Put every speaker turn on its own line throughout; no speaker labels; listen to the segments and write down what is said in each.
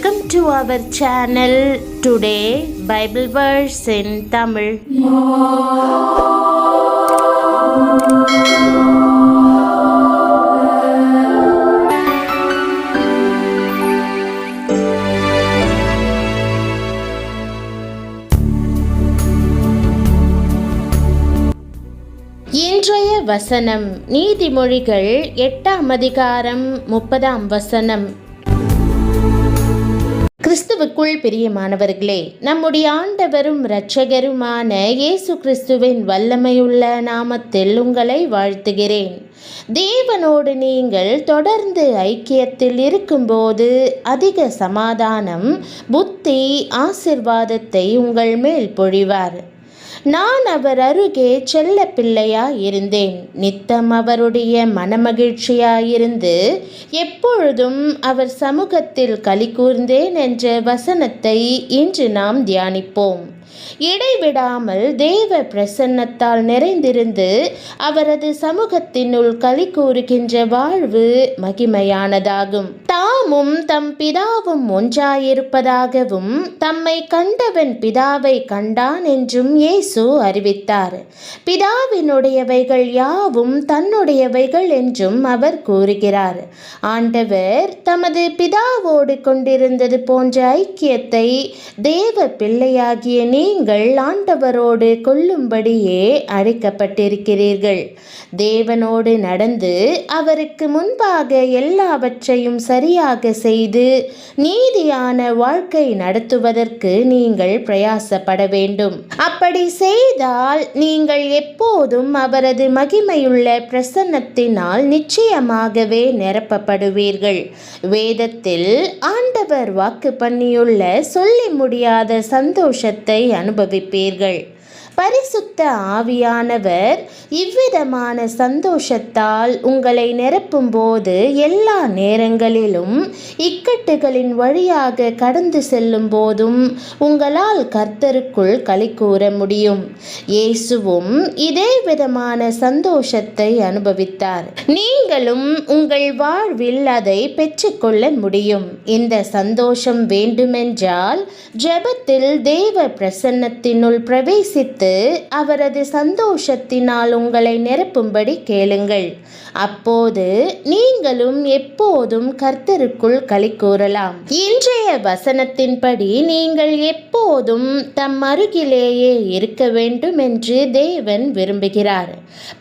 Welcome to our channel. Today Bible verse in Tamil. இன்றைய வசனம் நீதிமொழிகள் 8ஆம் அதிகாரம் 30ஆம் வசனம். கிறிஸ்துவுக்குள் பிரியமானவர்களே, நம்முடைய ஆண்டவரும் இரட்சகருமான இயேசு கிறிஸ்துவின் வல்லமையுள்ள நாமத்தில் உங்களை வாழ்த்துகிறேன். தேவனோடு நீங்கள் தொடர்ந்து ஐக்கியத்தில் இருக்கும்போது அதிக சமாதானம், புத்தி, ஆசீர்வாதத்தை உங்கள் மேல் பொழிவார். நான் அவர் அருகே செல்ல பிள்ளையாயிருந்தேன், நித்தம் அவருடைய மனமகிழ்ச்சியாயிருந்து எப்பொழுதும் அவர் சமூகத்தில் களி கூர்ந்தேன் என்ற வசனத்தை இன்று நாம் தியானிப்போம். இடைவிடாமல் தேவ பிரசன்னத்தால் நிறைந்திருந்து அவரது சமூகத்தினுள் களி கூறுகின்ற வாழ்வு மகிமையானதாகும். தாமும் தம் பிதாவும் ஒன்றாயிருப்பதாகவும் தம்மை கண்டவன் பிதாவை கண்டான் என்றும் இயேசு அறிவித்தார். பிதாவினுடையவைகள் யாவும் தன்னுடையவைகள் என்றும் அவர் கூறுகிறார். ஆண்டவர் தமது பிதாவோடு கொண்டிருந்தது போன்ற ஐக்கியத்தை தேவ பிள்ளையாகிய நீங்கள் ஆண்டவரோடு கொள்ளும்படியே அழைக்கப்பட்டிருக்கிறீர்கள். தேவனோடு நடந்து அவருக்கு முன்பாக எல்லாவற்றையும் சரியாக செய்து நீதியான வாழ்க்கை நடத்துவதற்கு நீங்கள் பிரயாசப்பட வேண்டும். அப்படி செய்தால் நீங்கள் எப்போதும் அவரது மகிமையுள்ள பிரசன்னத்தினால் நிச்சயமாகவே நிரப்பப்படுவீர்கள். வேதத்தில் ஆண்டவர் வாக்கு பண்ணியுள்ள சொல்லி முடியாத சந்தோஷத்தை அனுபவிப்பீர்கள். பரிசுத்த ஆவியானவர் இவ்விதமான சந்தோஷத்தால் உங்களை நிரப்பும் போது எல்லா நேரங்களிலும் இக்கட்டுகளின் வழியாக கடந்து செல்லும் போதும் உங்களால் கர்த்தருக்குள் களி கூற முடியும். இயேசுவும் இதே விதமான சந்தோஷத்தை அனுபவித்தார். நீங்களும் உங்கள் வாழ்வில் அதை பெற்றுக்கொள்ள முடியும். இந்த சந்தோஷம் வேண்டுமென்றால் ஜெபத்தில் தேவ பிரசன்னத்தினுள் பிரவேசித்து அவரது சந்தோஷத்தினால் உங்களை நிரப்பும்படி கேளுங்கள். அப்போது நீங்களும் எப்போதும் கர்த்தருக்குள் களி கூறலாம். இன்றைய வசனத்தின்படி நீங்கள் எப்போதும் தம் அருகிலேயே இருக்க வேண்டும் என்று தேவன் விரும்புகிறார்.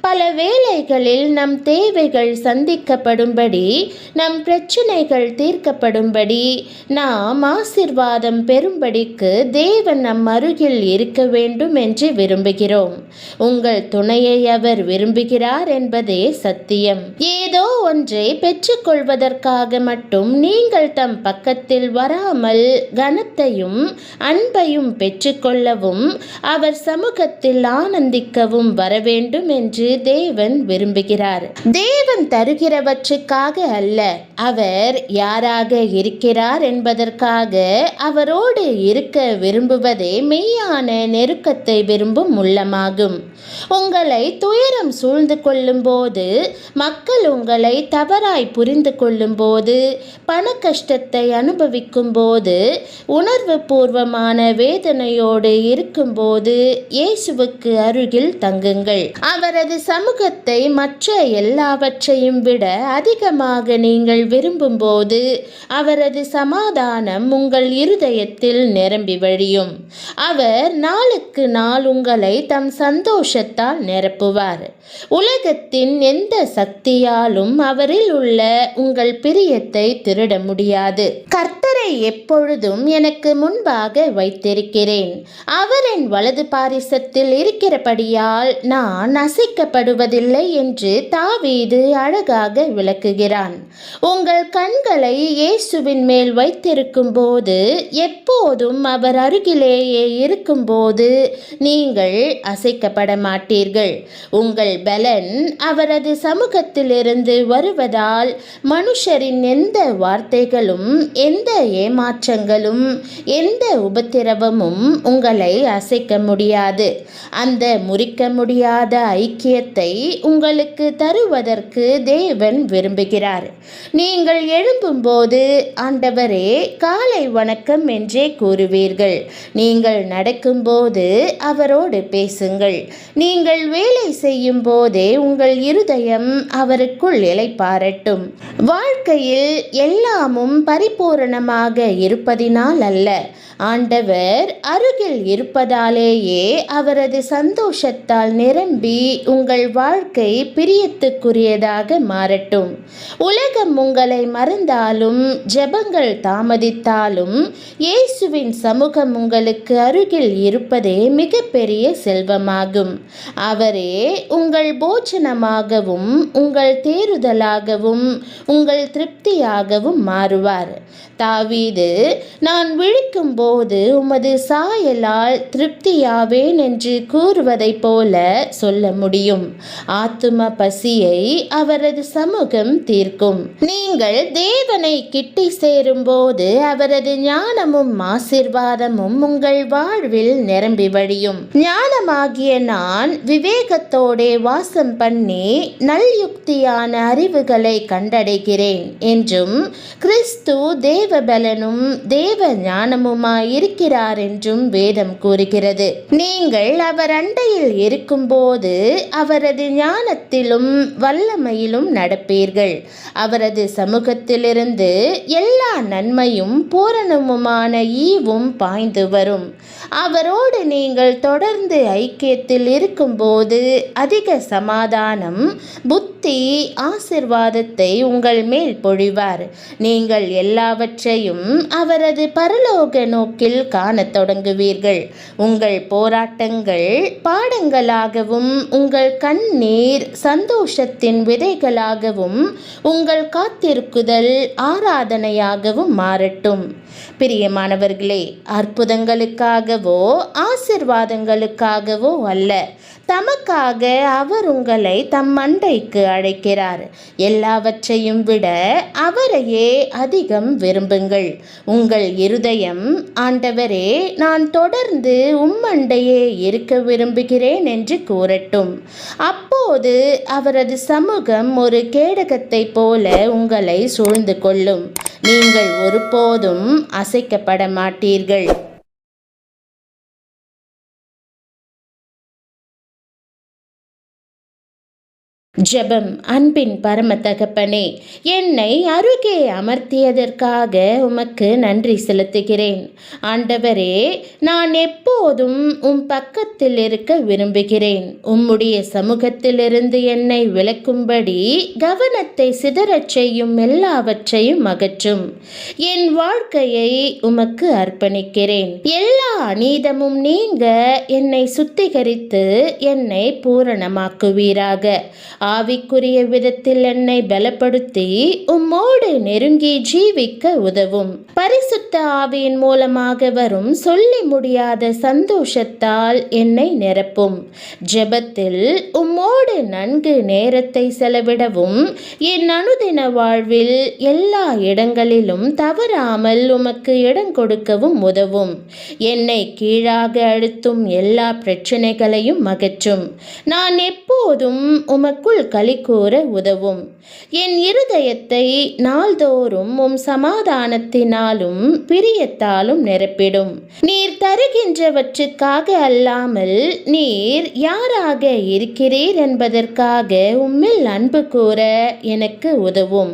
பல வேளைகளில் நம் தேவைகள் சந்திக்கப்படும்படி, நம் பிரச்சனைகள் தீர்க்கப்படும்படி, நாம் ஆசீர்வாதம் பெறும்படிக்கு தேவன் நம் அருகில் இருக்க வேண்டும் என்று விரும்புகிறோம். உங்கள் துணையை அவர் விரும்புகிறார் என்பதே சத்தியம். ஏதோ ஒன்றை பெற்றுக்கொள்வதற்காக மட்டும் நீங்கள் தம் பக்கத்தில் வராமல் கனத்தையும் அன்பையும் பெற்றுக்கொள்ளவும் அவர் சமூகத்தில் ஆனந்திக்கவும் வர வேண்டும் என்று தேவன் விரும்புகிறார். தேவன் தருகிறவற்றுக்காக அல்ல, அவர் யாராக இருக்கிறார் என்பதற்காக அவரோடு இருக்க விரும்புவதே மெய்யான நெருக்கத்தை விரும்பும் உள்ளமாகும். உங்களை துயரம் சூழ்ந்து கொள்ளும் போது, மக்கள் உங்களை தவறாய் புரிந்து கொள்ளும் போது, பண கஷ்டத்தை அனுபவிக்கும் போது, உணர்வு பூர்வமான வேதனையோடு இருக்கும்போது இயேசுவுக்கு அருகில் தங்குங்கள். அவரது சமூகத்தை மற்ற எல்லாவற்றையும் விட அதிகமாக நீங்கள் விரும்பும் போது அவரது சமாதானம் உங்கள் இருதயத்தில் நிரம்பி வழியும். அவர் நாளுக்கு நாள் உங்களை தம் சந்தோஷத்தால் நிரப்புவார். உலகத்தின் எந்த சக்தியாலும் அவரில் உள்ள உங்கள் பிரியத்தை திருட முடியாது. கர்த்தரை எப்பொழுதும் எனக்கு முன்பாக வைத்திருக்கிறேன், அவர் என் வலது பாரிசத்தில் இருக்கிறபடியால் நான் அசைக்கப்படுவதில்லை என்று தாவீது அழகாக விளக்குகிறான். உங்கள் கண்களை இயேசுவின் மேல் வைத்திருக்கும் போது, எப்போதும் அவர் அருகிலேயே இருக்கும்போது நீங்கள் அசைக்கப்பட மாட்டீர்கள். உங்கள் பலன் அவரது சமூகத்திலிருந்து வருவதால் மனுஷரின் எந்த வார்த்தைகளும் எந்த ஏமாற்றங்களும் எந்த உபத்திரவமும் உங்களை அசைக்க முடியாது. அந்த முறிக்க முடியாத ஐக்கியத்தை உங்களுக்கு தருவதற்கு தேவன் விரும்புகிறார். நீங்கள் எழும்பும்போது ஆண்டவரே காலை வணக்கம் என்றே கூறுவீர்கள். நீங்கள் நடக்கும்போது அவரோடு பேசுங்கள். நீங்கள் வேலை செய்யும் போதே உங்கள் இருதயம் அவருக்குள் இளைப்பாறட்டும். வாழ்க்கையில் எல்லாமும் பரிபூரணமாக இருப்பதினால் அல்ல, ஆண்டவர் அருகில் இருப்பதாலேயே அவரது சந்தோஷத்தால் நிரம்பி உங்கள் வாழ்க்கை பிரியத்துக்குரியதாக மாறட்டும். உலகம் உங்களை மறந்தாலும் ஜெபங்கள் தாமதித்தாலும் இயேசுவின் சமூகம் உங்களுக்கு அருகில் இருப்பதே மிகப்பெரிய செல்வமாகும். அவரே உங்கள் போஜனமாகவும் உங்கள் தேறுதலாகவும் உங்கள் திருப்தியாகவும் மாறுவார். தாவீது, நான் விழிக்கும் போது உமது சாயலால் திருப்தியாவேன் என்று கூறுவதைப் போல சொல்ல முடியும். ஆத்தும பசியை அவரது சமூகம் தீர்க்கும். நீங்கள் தேவனை கிட்டி சேரும்போது அவரது ஞானமும் ஆசீர்வாதமும் உங்கள் வாழ்வில் நிரம்பி வழியும். ஞானமாகிய நான் விவேகத்தோடே வாசம் பண்ணி நல்யுக்தியான அறிவுகளை கண்டடைகிறேன் என்றும் கிறிஸ்து தேவபலனும் தேவ ஞானமுமாயிருக்கிறார் என்றும் வேதம் கூறுகிறது. நீங்கள் அவர் அண்டையில் இருக்கும்போது அவரது ஞானத்திலும் வல்லமையிலும் நடப்பீர்கள். அவரது சமூகத்திலிருந்து எல்லா நன்மையும் பூரணமுமான ஈவும் பாய்ந்து வரும். அவரோடு நீங்கள் தொடர்ந்து ஐக்கியத்தில் இருக்கும்போது அதிக சமாதானம், புத்தி, ஆசிர்வாதத்தை உங்கள் மேல் பொழிவார். நீங்கள் எல்லாவற்றையும் அவரது பரலோக நோக்கில் காணத் தொடங்குவீர்கள். உங்கள் போராட்டங்கள் பாடங்களாகவும் உங்கள் கண்ணீர் சந்தோஷத்தின் விதைகளாகவும் உங்கள் காத்திருக்குதல் ஆராதனையாகவும் மாறட்டும். பிரியமானவர்களே, அற்புதங்களுக்காகவோ ஆசிர்வாதங்களுக்காகவோ அல்ல, தமக்காக அவர் உங்களை தம் அண்டைக்கு அழைக்கிறார். எல்லாவற்றையும் விட அவரையே அதிகம் விரும்புங்கள். உங்கள் இருதயம், ஆண்டவரே, நான் தொடர்ந்து உம்மண்டையே இருக்க விரும்புகிறேன் என்று கூறட்டும். அப்போது அவரது சமூகம் ஒரு கேடகத்தைப் போல உங்களை சூழ்ந்து கொள்ளும். நீங்கள் ஒருபோதும் அசைக்கப்பட மாட்டீர்கள். ஜெபம். அன்பின் பரம தகப்பனே, என்னை அருகே அமர்த்தியதற்காக உமக்கு நன்றி செலுத்துகிறேன். ஆண்டவரே, நான் எப்போதும் உம் பக்கத்தில் இருக்க விரும்புகிறேன். உம்முடைய சமூகத்திலிருந்து என்னை விலக்கும்படி கவனத்தை சிதறச் செய்யும் எல்லாவற்றையும் அகற்றும். என் வாழ்க்கையை உமக்கு அர்ப்பணிக்கிறேன். எல்லா அநீதமும் நீங்க என்னை சுத்திகரித்து என்னை பூரணமாக்குவீராக. ஆவிக்குரிய விதத்தில் என்னை பலப்படுத்தி உம்மோடு நெருங்கி ஜீவிக்க உதவும். பரிசுத்த ஆவியின் மூலமாக வரும் சொல்லி முடியாத சந்தோஷத்தால் என்னை நிரப்பும். ஜெபத்தில் உம்மோடு நன்கு நேரத்தை செலவிடவும் என் அனுதின வாழ்வில் எல்லா இடங்களிலும் தவறாமல் உமக்கு இடம் கொடுக்கவும் உதவும். என்னை கீழாக அழுத்தும் எல்லா பிரச்சனைகளையும் அகற்றும். நான் எப்போதும் உமக்குள் களி கூற உதவும். என் இருதயத்தை நாள்தோறும் உம் சமாதானத்தினாலும் பிரியத்தாலும் நிரப்பிடும். நீர் தருகின்றவற்றுக்காக அல்லாமல் நீர் யாராக இருக்கிறீர் என்பதற்காக உம்மில் அன்பு கூற எனக்கு உதவும்.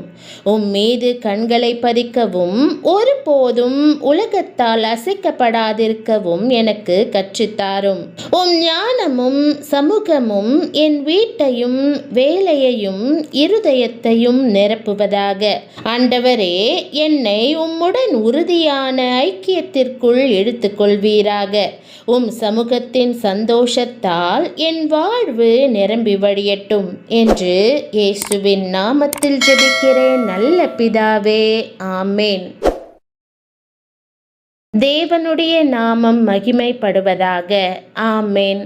உம் மீது கண்களை பதிக்கவும் ஒருபோதும் உலகத்தால் அசைக்கப்படாதிருக்கவும் எனக்கு கற்றுத்தாரும். உம் ஞானமும் சமூகமும் என் வீட்டையும் வேலையையும் இருதயத்தையும் நிரப்புவதாக. ஆண்டவரே, என்னை உம்முடன் உறுதியான ஐக்கியத்திற்குள் எடுத்துக்கொள்வீராக. உம் சமூகத்தின் சந்தோஷத்தால் என் வாழ்வு நிரம்பி வழியட்டும் என்று இயேசுவின் நாமத்தில் ஜெபிக்கிறேன் நல்ல பிதாவே, ஆமேன். தேவனுடைய நாமம் மகிமைப்படுவதாக. ஆமேன்.